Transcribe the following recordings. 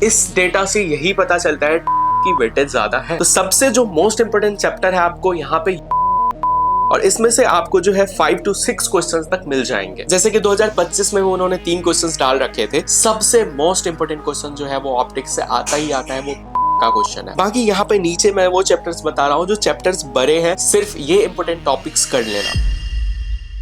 इस डेटा से यही पता चलता है की वेटेज ज्यादा है। तो सबसे जो मोस्ट इंपोर्टेंट चैप्टर है आपको यहाँ पे, और इसमें से आपको जो है 5 to 6 क्वेश्चंस तक मिल जाएंगे। जैसे कि 2025 में उन्होंने 3 क्वेश्चंस डाल रखे थे। सबसे मोस्ट इंपोर्टेंट क्वेश्चन जो है वो ऑप्टिक्स से आता ही आता है, वो का क्वेश्चन है। बाकी यहाँ पे नीचे मैं वो चैप्टर्स बता रहा हूँ जो चैप्टर्स बड़े हैं, सिर्फ ये इंपोर्टेंट टॉपिक्स कर लेना।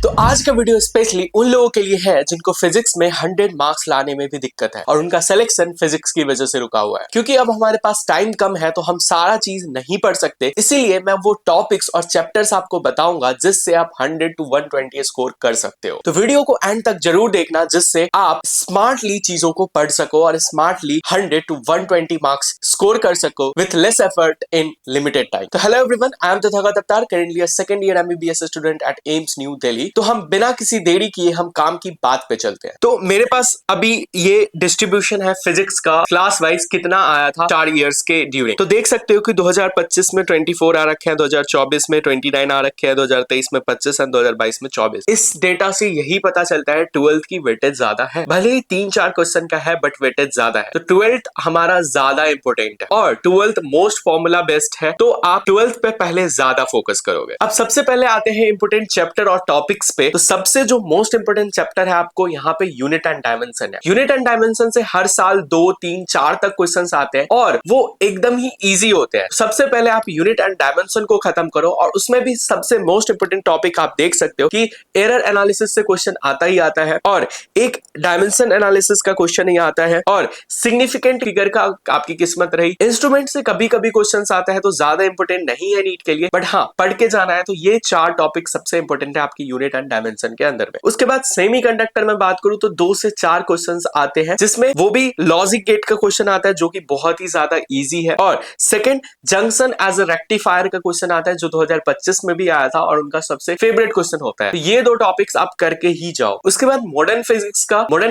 तो आज का वीडियो स्पेशली उन लोगों के लिए है जिनको फिजिक्स में 100 मार्क्स लाने में भी दिक्कत है और उनका सिलेक्शन फिजिक्स की वजह से रुका हुआ है। क्योंकि अब हमारे पास टाइम कम है तो हम सारा चीज नहीं पढ़ सकते, इसीलिए मैं वो टॉपिक्स और चैप्टर्स आपको बताऊंगा जिससे आप 100 to 120 स्कोर कर सकते हो। तो वीडियो को एंड तक जरूर देखना जिससे आप स्मार्टली चीजों को पढ़ सको और स्मार्टली 100 to 120 मार्क्स स्कोर कर सको with less effort in limited time. तो hello everyone, I am Tathagat Avatar, currently a second year MBBS student at AIIMS New Delhi. तो हम बिना किसी देरी किए हम काम की बात पे चलते हैं। तो मेरे पास अभी ये डिस्ट्रीब्यूशन है फिजिक्स का, क्लास वाइज कितना आया था 4 इयर्स के ड्यूरिंग। तो देख सकते हो कि 2025 में 24 आ रखे हैं, 2024 में 29 आ रखे हैं, 2023 में 25 और 2022 में 24। इस डेटा से यही पता चलता है 12th की वेटेज ज्यादा है। भले ही 3-4 क्वेश्चन का है बट वेटेज ज्यादा है। तो 12th हमारा ज्यादा इंपॉर्टेंट है और 12th मोस्ट फॉर्मूला बेस्ड है, तो आप 12th पे पहले ज्यादा फोकस करोगे। अब सबसे पहले आते हैं इंपॉर्टेंट चैप्टर और टॉपिक्स पे। तो सबसे जो मोस्ट इंपोर्टेंट चैप्टर है आपको यहाँ पे यूनिट एंड डायमेंशन है। यूनिट एंड डायमेंशन से हर साल 2, 3, 4 तक क्वेश्चंस आते हैं और वो एकदम ही इजी होते हैं। सबसे पहले आप यूनिट एंड डायमेंशन को खत्म करो और उसमें भी सबसे मोस्ट इंपोर्टेंट टॉपिक आप देख सकते हो कि एरर एनालिसिस से क्वेश्चन आता ही आता है और एक डायमेंशन एनालिसिस का क्वेश्चन ही आता है और सिग्निफिकेंट फिगर का आपकी किस्मत रही। इंस्ट्रूमेंट से कभी कभी क्वेश्चन आता है तो ज्यादा इंपोर्टेंट नहीं है नीट के लिए, बट हाँ पढ़ के जाना है। तो ये 4 टॉपिक सबसे इंपोर्टेंट है आपकी यूनिट एंड डायमेंशन के अंदर में। उसके बाद सेमीकंडक्टर में बात करूं तो 2 से 4 क्वेश्चंस आते हैं, जिसमें वो भी लॉजिक गेट का क्वेश्चन आता है जो कि बहुत ही ज्यादा इजी है, और second junction as a rectifier का क्वेश्चन आता है जो 2025 में भी आया था और उनका सबसे फेवरेट क्वेश्चन होता है। तो ये 2 टॉपिक्स आप करके ही जाओ। उसके बाद मॉडर्न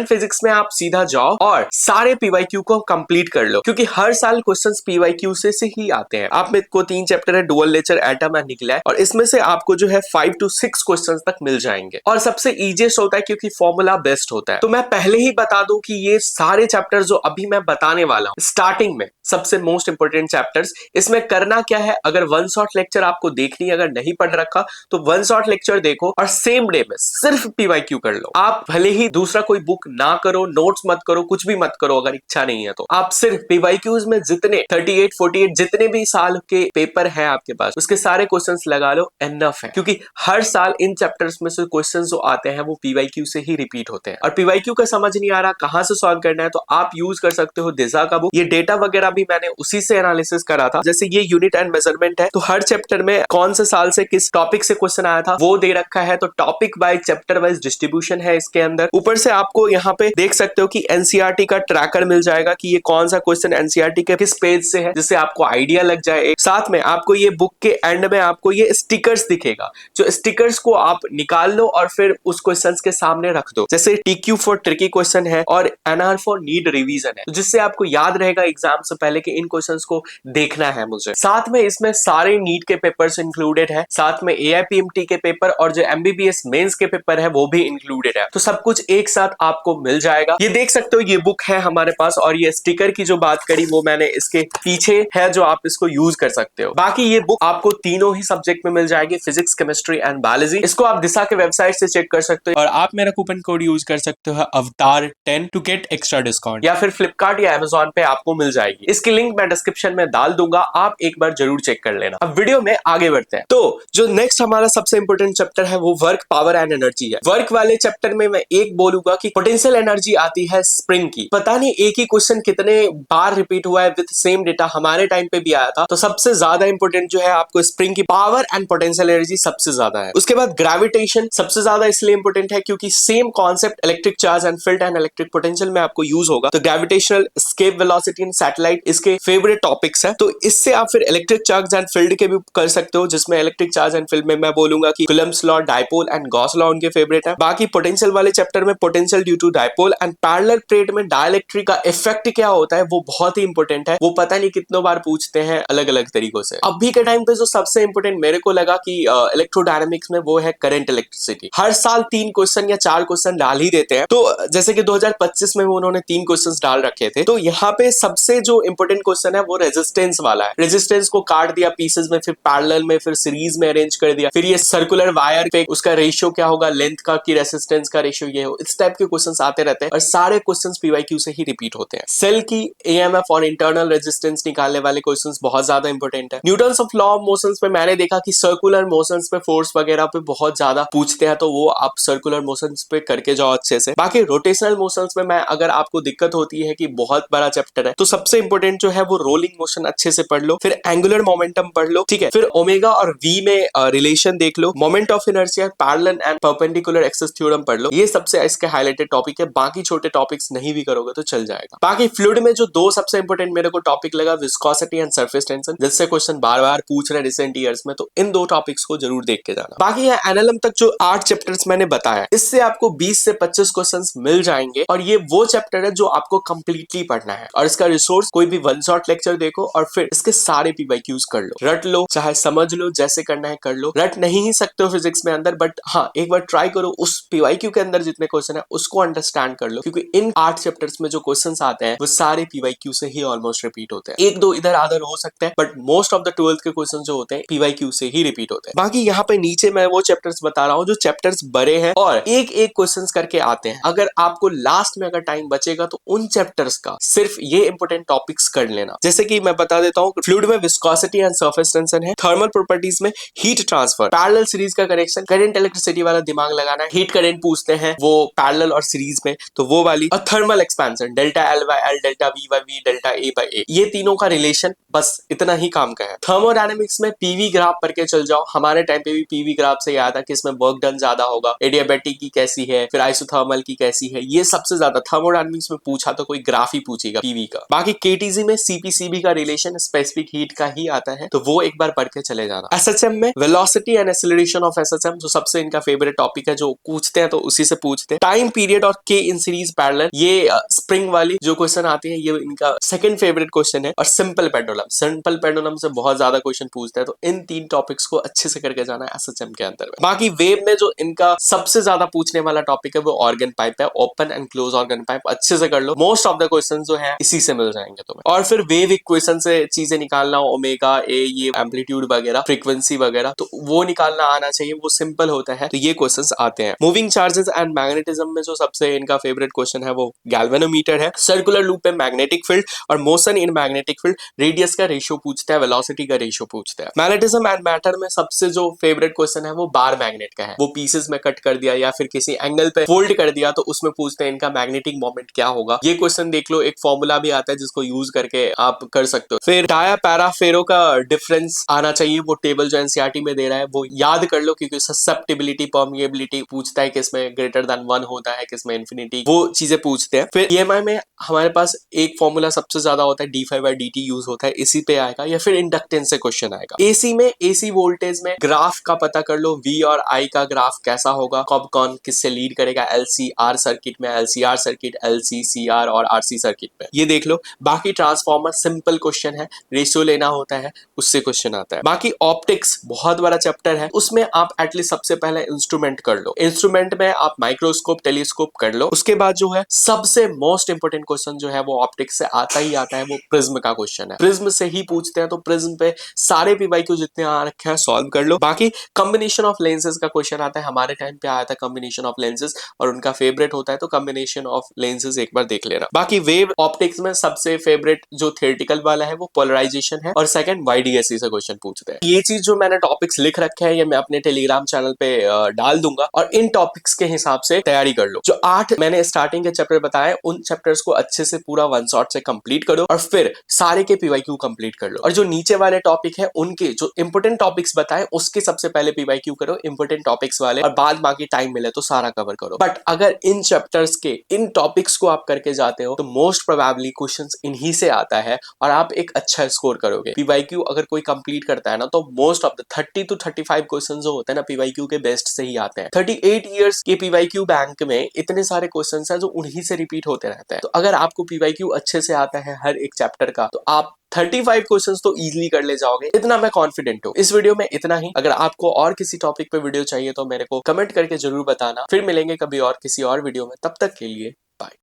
फिजिक्स में आप सीधा जाओ और सारे पीवाईक्यू को कंप्लीट कर लो, क्योंकि हर साल क्वेश्चंस पीवाईक्यू से ही आते हैं। आप में को 3 चैप्टर है, dual nature, atom and nuclear, और इसमें से आपको जो है 5 to 6 क्वेश्चंस तक मिल जाएंगे और सबसे इजीएस्ट होता है क्योंकि फॉर्मूला बेस्ट होता है। तो मैं पहले ही बता दूं कि ये सारे चैप्टर्स जो अभी मैं बताने वाला हूं स्टार्टिंग में, सबसे मोस्ट इंपोर्टेंट चैप्टर्स, इसमें करना क्या है, अगर वन शॉट लेक्चर आपको देखनी, अगर नहीं पढ़ रखा तो वन शॉट लेक्चर देखो और सेम डे में सिर्फ पीवाईक्यू कर लो। आप भले ही दूसरा कोई बुक ना करो, नोट्स मत करो, कुछ भी मत करो, अगर इच्छा नहीं है तो आप सिर्फ पीवाईक्यूज में जितने 38, 48 जितने भी साल के पेपर है आपके पास उसके सारे क्वेश्चंस लगा लो, एनफ है। क्योंकि हर साल इन चैप्टर्स में से क्वेश्चन जो आते हैं वो पीवाईक्यू से ही रिपीट होते हैं। और पीवाईक्यू का समझ नहीं आ रहा कहां से सॉल्व करना है तो आप यूज कर सकते हो दिशा का बुक। ये डेटा वगैरह भी मैंने उसी से एनालिसिस करा था। जैसे ये यूनिट एंड मेजरमेंट है तो हर चैप्टर में कौन से साल से किस टॉपिक से क्वेश्चन आया था वो दे रखा है। तो topic wise chapter wise distribution है इसके अंदर। ऊपर से आपको यहाँ पे देख सकते हो कि एनसीईआरटी का ट्रैकर मिल जाएगा कि ये कौन सा क्वेश्चन एनसीईआरटी के किस पेज से है, जिससे आपको आइडिया लग जाए। साथ में आपको ये बुक के एंड में आपको ये स्टिकर्स दिखेगा, जो स्टिकर्स को आप निकाल लो और फिर उस क्वेश्चंस के सामने रख दो। जैसे टीक्यू फॉर ट्रिकी क्वेश्चन है और एनआर फॉर नीड रिवीजन है, तो जिससे आपको याद रहेगा एग्जाम से पहले कि इन क्वेश्चंस को देखना है मुझे। साथ में इसमें सारे नीट के पेपर्स इंक्लूडेड है, साथ में एआईपीएमटी के पेपर और जो एमबीबीएस मेंस के पेपर है वो भी इंक्लूडेड है। तो सब कुछ एक साथ आपको मिल जाएगा। ये देख सकते हो ये बुक है हमारे पास, और ये स्टिकर की जो बात करी वो मैंने इसके पीछे है जो आप इसको यूज कर सकते हो। बाकी ये बुक आपको तीनों ही सब्जेक्ट में मिल जाएगी, फिजिक्स, केमिस्ट्री एंड बायोलॉजी। इसको आप दिशा के वेबसाइट से चेक कर सकते हो और आप मेरा कूपन कोड यूज कर सकते हो अवतार 10 टू गेट एक्स्ट्रा डिस्काउंट, या फिर फ्लिपकार्ट या अमेजोन पे आपको मिल जाएगी। इसकी लिंक मैं डिस्क्रिप्शन में डाल दूंगा, आप एक बार जरूर चेक कर लेना। अब वीडियो में आगे बढ़ते हैं। तो जो नेक्स्ट हमारा सबसे इंपोर्टेंट चैप्टर है वो वर्क, पावर एंड एनर्जी है। वर्क वाले चैप्टर में मैं एक बोलूंगा कि पोटेंशियल एनर्जी आती है स्प्रिंग की। पता नहीं एक ही क्वेश्चन कितने बार रिपीट हुआ है विद सेम डेटा, हमारे टाइम पे भी आया था। तो सबसे ज्यादा इंपोर्टेंट जो है आपको स्प्रिंग की पावर एंड पोटेंशियल एनर्जी सबसे ज्यादा है। उसके बाद ग्रेविटेशन सबसे ज्यादा इसलिए इंपोर्टेंट है क्योंकि same concept electric charge and field and electric potential में आपको यूज होगा। तो gravitational, escape velocity and satellite इसके फेवरेट टॉपिक्स है। तो इससे आप फिर इलेक्ट्रिक चार्ज एंड फील्ड के भी कर सकते हो, जिसमें इलेक्ट्रिक चार्ज एंड फील्ड में मैं बोलूंगा कि Coulomb's law, dipole and Gauss law उनके फेवरेट है। बाकी पोटेंशियल वाले चैप्टर में potential due to dipole and parallel plate में डाइलेक्ट्रिक का इफेक्ट क्या होता है वो बहुत ही इंपोर्टेंट है। वो पता नहीं कितनों बार पूछते हैं अलग अलग तरीकों से। अभी के टाइम पे जो सबसे इंपोर्टेंट मेरे को लगा कि इलेक्ट्रोडायनामिक्स में वो है करंट करंट इलेक्ट्रिसिटी। हर साल 3 क्वेश्चन या 4 क्वेश्चन डाल ही देते हैं। तो जैसे कि 2025 में उन्होंने 3 क्वेश्चन डाल रखे थे। तो यहाँ पे सबसे जो इंपॉर्टेंट क्वेश्चन है वो रेजिस्टेंस वाला है। रेजिस्टेंस को काट दिया पीसेस में, फिर पैरेलल में, फिर सीरीज में अरेंज कर दिया। फिर ये सर्कुलर वायर पे उसका रेशियो क्या होगा, लेंथ का, कि रेसिस्टेंस का रेशियो ये हो। इस टाइप के क्वेश्चंस आते रहते हैं और सारे क्वेश्चंस पीवाईक्यू से ही रिपीट होते हैं। सेल की एएमएफ और इंटरनल रेजिस्टेंस निकालने वाले क्वेश्चंस बहुत ज्यादा इंपॉर्टेंट है। Newton's of law of motions पे मैंने देखा कि सर्कुलर मोशंस पे फोर्स वगैरह पे बहुत ज्यादा पूछते हैं, तो वो आप सर्कुलर मोशंस पे करके जाओ अच्छे से। बाकी रोटेशनल मोशंस में मैं, अगर आपको दिक्कत होती है कि बहुत बड़ा चैप्टर है, तो सबसे इंपॉर्टेंट जो है वो रोलिंग मोशन अच्छे से पढ़ लो, फिर एंगुलर मोमेंटम पढ़ लो, ठीक है। फिर ओमेगा और वी में रिलेशन देख लो, moment of inertia, parallel and perpendicular axis theorem पढ़ लो। ये सबसे इसके हाईलाइटेड टॉपिक है। बाकी छोटे टॉपिक्स नहीं भी करोगे तो चल जाएगा। बाकी फ्लूइड में जो दो सबसे इंपॉर्टेंट मेरे को टॉपिक लगा, विस्कोसिटी एंड सरफेस टेंशन, जिससे क्वेश्चन बार बार पूछ रहे हैं रिसेंट ईयर्स में, तो इन दो टॉपिक्स को जरूर देख के जाना। बाकी है एनएलएम तक जो 8 चैप्टर्स मैंने बताया, इससे आपको 20 से 25 क्वेश्चंस मिल जाएंगे और ये वो चैप्टर है जो आपको कंप्लीटली पढ़ना है। और इसका रिसोर्स कोई भी वन शॉट लेक्चर देखो और फिर इसके सारे पीवाईक्यूज कर लो, रट लो, चाहे समझ लो, जैसे करना है कर लो। रट नहीं ही सकते हो फिजिक्स में अंदर, बट हाँ एक बार ट्राई करो, उस पीवाईक्यू के अंदर जितने क्वेश्चन है उसको अंडरस्टैंड कर लो, क्योंकि इन 8 चैप्टर्स में जो क्वेश्चंस आते हैं वो सारे पीवाईक्यू से ही ऑलमोस्ट रिपीट होते हैं। एक दो इधर आधर हो सकते हैं, but most of the 12th के क्वेश्चन जो होते हैं पीवाईक्यू से ही रिपीट होते हैं। बाकी यहाँ पे नीचे मैं वो चैप्टर्स बता रहा हूँ जो चैप्टर्स बड़े हैं और एक एक क्वेश्चंस करके आते हैं। अगर आपको लास्ट में अगर टाइम बचेगा तो उन चैप्टर्स का सिर्फ ये इंपॉर्टेंट टॉपिक्स कर लेना। जैसे कि मैं बता देता हूँ, फ्लूइड में विस्कोसिटी एंड सरफेस टेंशन है, थर्मल प्रॉपर्टीज में हीट ट्रांसफर, पैरेलल सीरीज का कनेक्शन, करंट इलेक्ट्रिसिटी वाला दिमाग लगाना है, हीट करंट पूछते हैं वो पैरेलल और सीरीज में, तो वो वाली, और thermal expansion, delta L by L, delta V by V, delta A by A, ये तीनों का रिलेशन, बस इतना ही काम का है। थर्मोडायनेमिक्स में पीवी ग्राफ पढ़ के चल जाओ। हमारे टाइम पे भी पीवी ग्राफ से याद था कि इसमें वर्क डन ज्यादा होगा, एडियाबैटिक की कैसी है, फिर आइसोथर्मल की कैसी है, ये सबसे ज्यादा थर्मोडायनेमिक्स में पूछा तो कोई ग्राफ ही पूछेगा पीवी का। बाकी केटीजी में सीपीसीबी का रिलेशन स्पेसिफिक हीट का ही आता है, तो वो एक बार पढ़ के चले जाना। एसएचएम में velocity and acceleration of SHM, जो सबसे इनका फेवरेट टॉपिक है, जो पूछते हैं तो उसी से पूछते हैं। टाइम पीरियड और के इन सीरीज पैरेलल, ये स्प्रिंग वाली जो क्वेश्चन आती है, ये इनका सेकंड फेवरेट क्वेश्चन है। और सिंपल पेंडुलम से बहुत ज्यादा क्वेश्चन पूछते हैं, तो इन 3 टॉपिक्स को अच्छे से करके जाना है एसएचएम के अंदर। बाकी वेव में जो इनका सबसे ज्यादा पूछने वाला टॉपिक है वो ऑर्गन पाइप है, open and close organ pipe, अच्छे से कर लो। मोस्ट ऑफ द क्वेश्चन जो है इसी से मिल जाएंगे तुम्हें। और फिर वेव इक्वेशन से चीजें निकालना, ओमेगा ए, ये एम्पलीट्यूड वगैरह, फ्रीक्वेंसी वगैरह, तो वो निकालना आना चाहिए, वो सिंपल होता है, तो ये क्वेश्चंस आते हैं। मूविंग चार्जेस एंड मैग्नेटिज्म में जो सबसे इनका फेवरेट क्वेश्चन है वो गैल्वेनोमीटर है। सर्कुलर लूप पे मैग्नेटिक फील्ड और motion in magnetic field, radius का रेशियो पूछता है, वेलोसिटी का रेशियो पूछता है। मैग्नेटिज्म एंड मैटर में सबसे जो फेवरेट क्वेश्चन है वो बार मैग्नेट का है। वो पीसेस में कट कर दिया या फिर किसी एंगल पे फोल्ड कर दिया, तो उसमें पूछते हैं इनका मैग्नेटिक मोमेंट क्या होगा। ये क्वेश्चन देख लो, एक फॉर्मूला भी आता है जिसको यूज करके आप कर सकते हो। फिर डाया पैरा फेरो का डिफरेंस आना चाहिए, वो टेबल जो एनसीईआरटी में दे रहा है वो याद कर लो, क्योंकि ससेप्टिबिलिटी, परमिएबिलिटी पूछता है, किसमें ग्रेटर देन 1 होता है, किसमें इंफिनिटी, वो चीजें पूछते हैं। फिर ईएमआई में हमारे पास एक फॉर्मूला सबसे ज्यादा होता है, d/dt यूज होता है, इसी पे आएगा, या फिर इंडक्टेंस से क्वेश्चन आएगा। एसी में, एसी वोल्टेज में ग्राफ का पता कर लो, V और I का ग्राफ कैसा होगा, कब कौन किससे लीड करेगा, LCR सर्किट में, LCR सर्किट, LC, CR और RC सर्किट में, ये देख लो। बाकी ट्रांसफॉर्मर सिंपल क्वेश्चन है, रेशियो लेना होता है, उससे क्वेश्चन आता है। बाकी ऑप्टिक्स बहुत बड़ा चैप्टर है, उसमें आप एटलीस्ट सबसे पहले इंस्ट्रूमेंट कर लो। इंस्ट्रूमेंट में आप माइक्रोस्कोप, टेलीस्कोप कर लो। उसके बाद जो है सबसे मोस्ट इंपोर्टेंट क्वेश्चन जो है वो ऑप्टिक्स से आता ही आता है, वो प्रिज्म का क्वेश्चन है। प्रिज्म से ही पूछते हैं, तो प्रिज्म पे सारे पीवाईक्यू जितने आ रखे हैं सॉल्व कर लो। बाकी कॉम्बिनेशन ऑफ लेंसेज का क्वेश्चन आता है, हमारे टाइम पे आया था कॉम्बिनेशन ऑफ लेंसेज, और उनका फेवरेट होता है, तो कॉम्बिनेशन ऑफ लेंसेज एक बार देख लेना। बाकी वेव ऑप्टिक्स में सबसे फेवरेट जो थियोरेटिकल वाला है वो पोलराइजेशन है, और सेकंड YDSC से क्वेश्चन पूछते हैं। ये चीज जो मैंने टॉपिक्स लिख रखे हैं, ये मैं अपने टेलीग्राम चैनल पे डाल दूंगा, और इन टॉपिक्स के हिसाब से तैयारी कर लो। जो 8 मैंने स्टार्टिंग के चैप्टर बताए, उन चैप्टर्स को अच्छे से पूरा वन शॉट से कंप्लीट करो, और फिर सारे के पीवाईक्यू कंप्लीट कर लो। और जो नीचे वाले टॉपिक है, उनके जो इंपोर्टेंट टॉपिक्स बताए, उसके सबसे पहले पीवाईक्यू करो, इंपोर्टेंट टॉपिक्स वाले, और बाद बाकी टाइम मिले तो सारा कवर करो। बट अगर इन चैप्टर्स के इन टॉपिक्स को आप करके जाते हो, तो मोस्ट प्रोबेबली क्वेश्चंस इन्हीं से आता है, और आप एक अच्छा स्कोर करोगे। पीवाईक्यू अगर कोई कंप्लीट करता है ना, तो most of the 30 to 35 question जो होते हैं ना, पीवाईक्यू के बेस्ट से ही आते हैं। 38 ईयर्स के पीवाईक्यू बैंक में इतने सारे क्वेश्चन है जो उन्हीं से रिपीट होते रहते हैं। तो अगर अगर आपको पीवाईक्यू अच्छे से आता है हर एक चैप्टर का, तो आप 35 क्वेश्चंस तो इजीली कर ले जाओगे, इतना मैं कॉन्फिडेंट हूँ। इस वीडियो में इतना ही। अगर आपको और किसी टॉपिक पे वीडियो चाहिए तो मेरे को कमेंट करके जरूर बताना। फिर मिलेंगे कभी और किसी और वीडियो में, तब तक के लिए